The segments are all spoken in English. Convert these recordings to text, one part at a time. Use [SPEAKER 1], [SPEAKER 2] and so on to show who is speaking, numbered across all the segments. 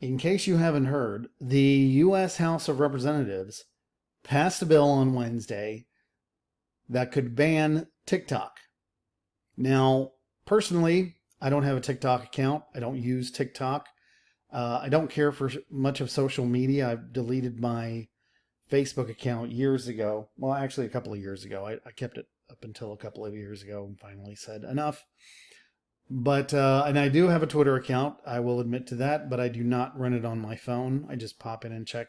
[SPEAKER 1] In case you haven't heard, the U.S. House of Representatives passed a bill on Wednesday that could ban TikTok. Now, personally, I don't have a TikTok account. I don't use TikTok. I don't care for much of social media. I've deleted my Facebook account years ago. Well, actually, a couple of years ago. I kept it up until a couple of years ago and finally said enough. But, and I do have a Twitter account, I will admit to that, but I do not run it on my phone. I just pop in and check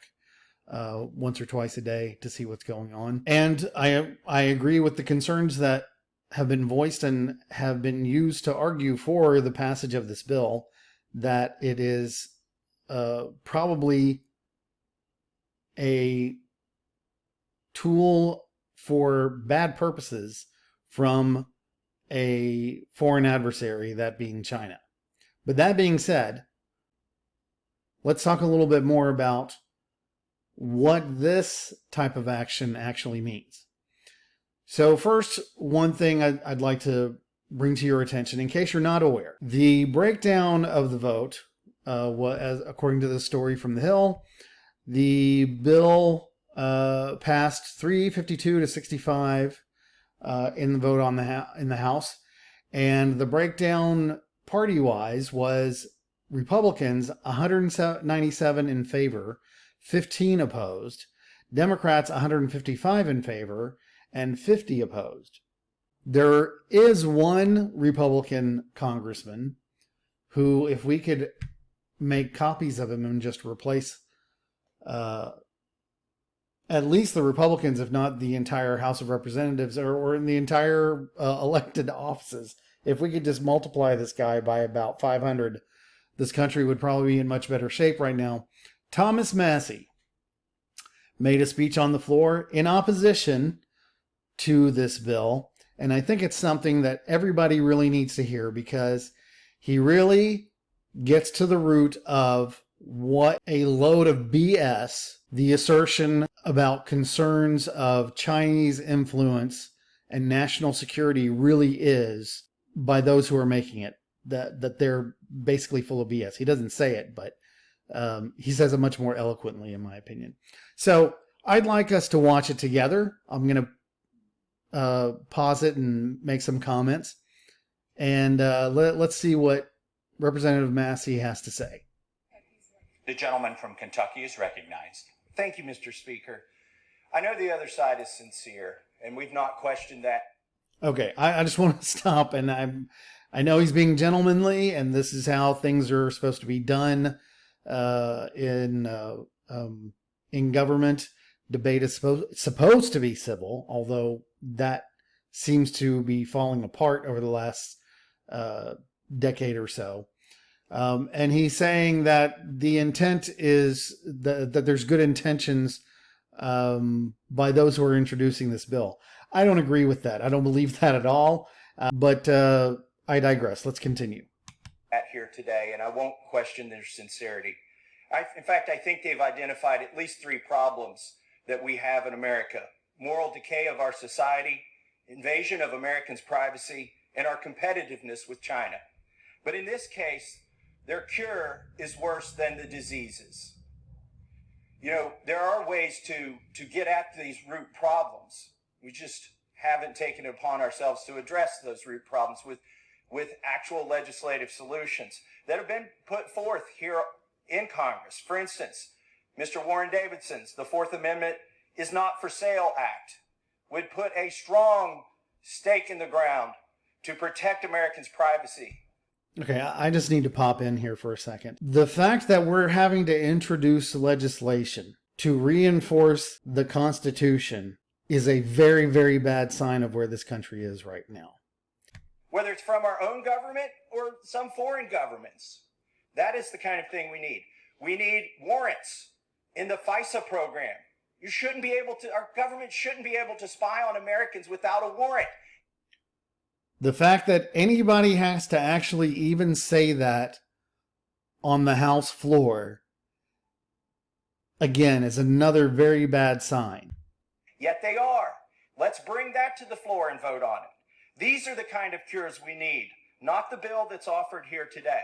[SPEAKER 1] once or twice a day to see what's going on. And I agree with the concerns that have been voiced and have been used to argue for the passage of this bill, that it is probably a tool for bad purposes from a foreign adversary, that being China. But that being said, let's talk a little bit more about what this type of action actually means. So first, one thing I'd like to bring to your attention, in case you're not aware, the breakdown of the vote, according to the story from The Hill, the bill passed 352 to 65 in the vote in the House, and the breakdown party-wise was Republicans 197 in favor, 15 opposed, Democrats 155 in favor, and 50 opposed. There is one Republican congressman who, if we could make copies of him and just replace at least the Republicans, if not the entire House of Representatives, or in the entire elected offices. If we could just multiply this guy by about 500, this country would probably be in much better shape right now. Thomas Massie made a speech on the floor in opposition to this bill, and I think it's something that everybody really needs to hear, because he really gets to the root of what a load of BS the assertion about concerns of Chinese influence and national security really is by those who are making it, that they're basically full of BS. He doesn't say it, but he says it much more eloquently, in my opinion. So I'd like us to watch it together. I'm going to pause it and make some comments, and let's see what Representative Massie has to say.
[SPEAKER 2] The gentleman from Kentucky is recognized.
[SPEAKER 3] Thank you, Mr. Speaker. I know the other side is sincere, and we've not questioned that.
[SPEAKER 1] Okay, I just want to stop, and I know he's being gentlemanly, and this is how things are supposed to be done in government. Debate is supposed to be civil, although that seems to be falling apart over the last decade or so. And he's saying that the intent is that there's good intentions by those who are introducing this bill. I don't agree with that. I don't believe that at all. But I digress. Let's continue.
[SPEAKER 3] Here today, and I won't question their sincerity. In fact, I think they've identified at least 3 problems that we have in America: moral decay of our society, invasion of Americans' privacy, and our competitiveness with China. But in this case, their cure is worse than the diseases. You know, there are ways to get at these root problems. We just haven't taken it upon ourselves to address those root problems with actual legislative solutions that have been put forth here in Congress. For instance, Mr. Warren Davidson's The Fourth Amendment is Not for Sale Act would put a strong stake in the ground to protect Americans' privacy.
[SPEAKER 1] Okay, I just need to pop in here for a second. The fact that we're having to introduce legislation to reinforce the Constitution is a very, very bad sign of where this country is right now.
[SPEAKER 3] Whether it's from our own government or some foreign governments, that is the kind of thing we need. We need warrants in the FISA program. Our government shouldn't be able to spy on Americans without a warrant.
[SPEAKER 1] The fact that anybody has to actually even say that on the House floor, again, is another very bad sign.
[SPEAKER 3] Yet they are. Let's bring that to the floor and vote on it. These are the kind of cures we need, not the bill that's offered here today.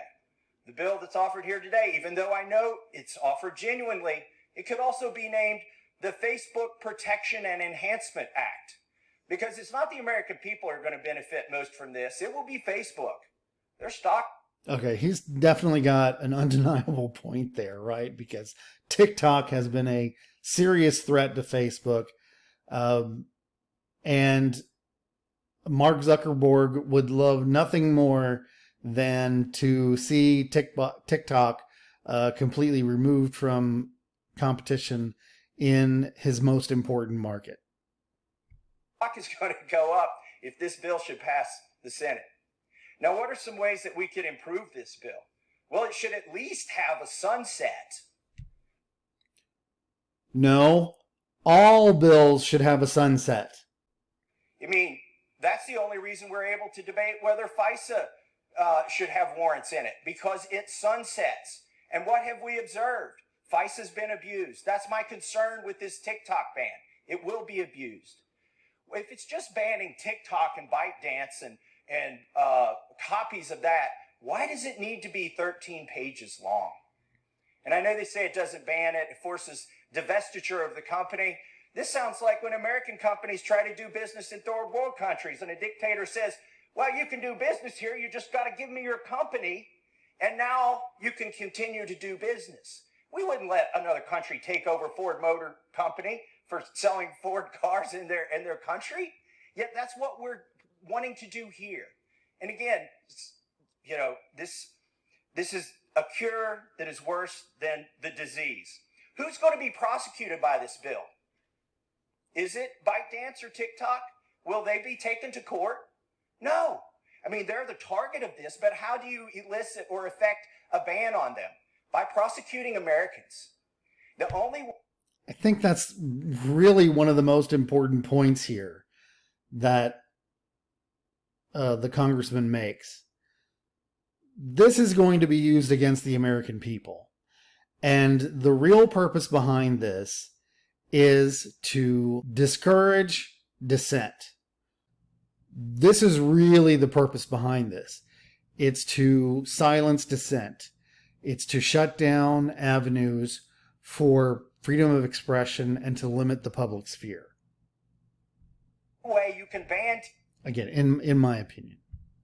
[SPEAKER 3] The bill that's offered here today, even though I know it's offered genuinely, it could also be named the Facebook Protection and Enhancement Act, because it's not the American people who are going to benefit most from this. It will be Facebook. Their stock.
[SPEAKER 1] Okay, he's definitely got an undeniable point there, right? Because TikTok has been a serious threat to Facebook. And Mark Zuckerberg would love nothing more than to see TikTok completely removed from competition in his most important market.
[SPEAKER 3] Stock is going to go up if this bill should pass the Senate. Now, what are some ways that we could improve this bill? Well, it should at least have a sunset.
[SPEAKER 1] No, all bills should have a sunset.
[SPEAKER 3] I mean, that's the only reason we're able to debate whether FISA should have warrants in it, because it sunsets. And what have we observed? FISA's been abused. That's my concern with this TikTok ban. It will be abused. If it's just banning TikTok and ByteDance and copies of that, why does it need to be 13 pages long? And I know they say it doesn't ban it, it forces divestiture of the company. This sounds like when American companies try to do business in third world countries and a dictator says, well, you can do business here, you just got to give me your company, and now you can continue to do business. We wouldn't let another country take over Ford Motor Company for selling Ford cars in their country. Yet that's what we're wanting to do here. And again, you know, this is a cure that is worse than the disease. Who's going to be prosecuted by this bill? Is it ByteDance or TikTok? Will they be taken to court? No. I mean, they're the target of this, but how do you elicit or effect a ban on them? By prosecuting Americans.
[SPEAKER 1] I think that's really one of the most important points here that the congressman makes. This is going to be used against the American people. And the real purpose behind this is to discourage dissent. This is really the purpose behind this. It's to silence dissent. It's to shut down avenues for freedom of expression and to limit the public sphere.
[SPEAKER 3] Way you can ban,
[SPEAKER 1] again, in my opinion,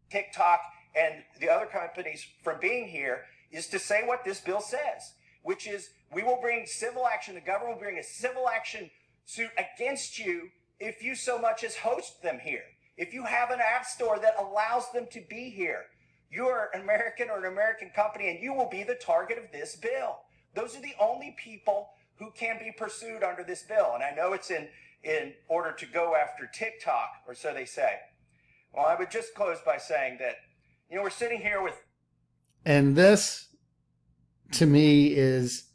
[SPEAKER 3] TikTok and the other companies from being here is to say what this bill says, which is we will bring civil action. The government will bring a civil action suit against you if you so much as host them here. If you have an app store that allows them to be here, you're an American or an American company, and you will be the target of this bill. Those are the only people who can be pursued under this bill. And I know it's in order to go after TikTok, or so they say. Well, I would just close by saying that, you know, we're sitting here with...
[SPEAKER 1] And this, to me, is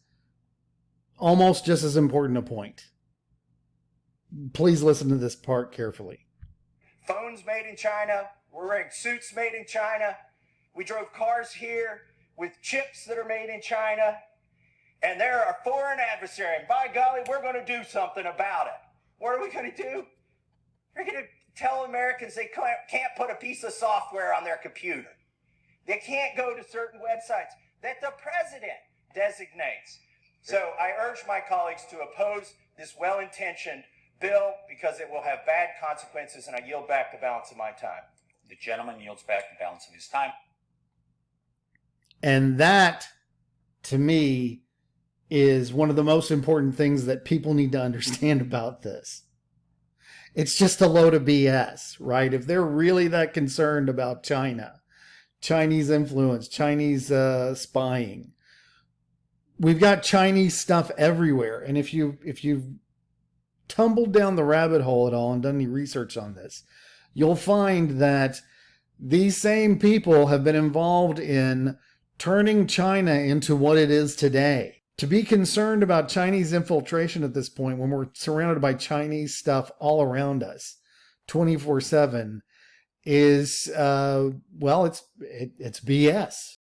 [SPEAKER 1] almost just as important a point. Please listen to this part carefully.
[SPEAKER 3] Phones made in China. We're wearing suits made in China. We drove cars here with chips that are made in China. And they're our foreign adversary. And by golly, we're going to do something about it. What are we going to do? We're going to tell Americans they can't put a piece of software on their computer. They can't go to certain websites that the president designates. So I urge my colleagues to oppose this well-intentioned bill because it will have bad consequences, and I yield back the balance of my time.
[SPEAKER 2] The gentleman yields back the balance of his time.
[SPEAKER 1] And that, to me, is one of the most important things that people need to understand about this. It's just a load of BS, right? If they're really that concerned about China, Chinese influence, Chinese spying, we've got Chinese stuff everywhere. And if you've tumbled down the rabbit hole at all and done any research on this, you'll find that these same people have been involved in turning China into what it is today. To be concerned about Chinese infiltration at this point when we're surrounded by Chinese stuff all around us 24/7 is, well, it's BS.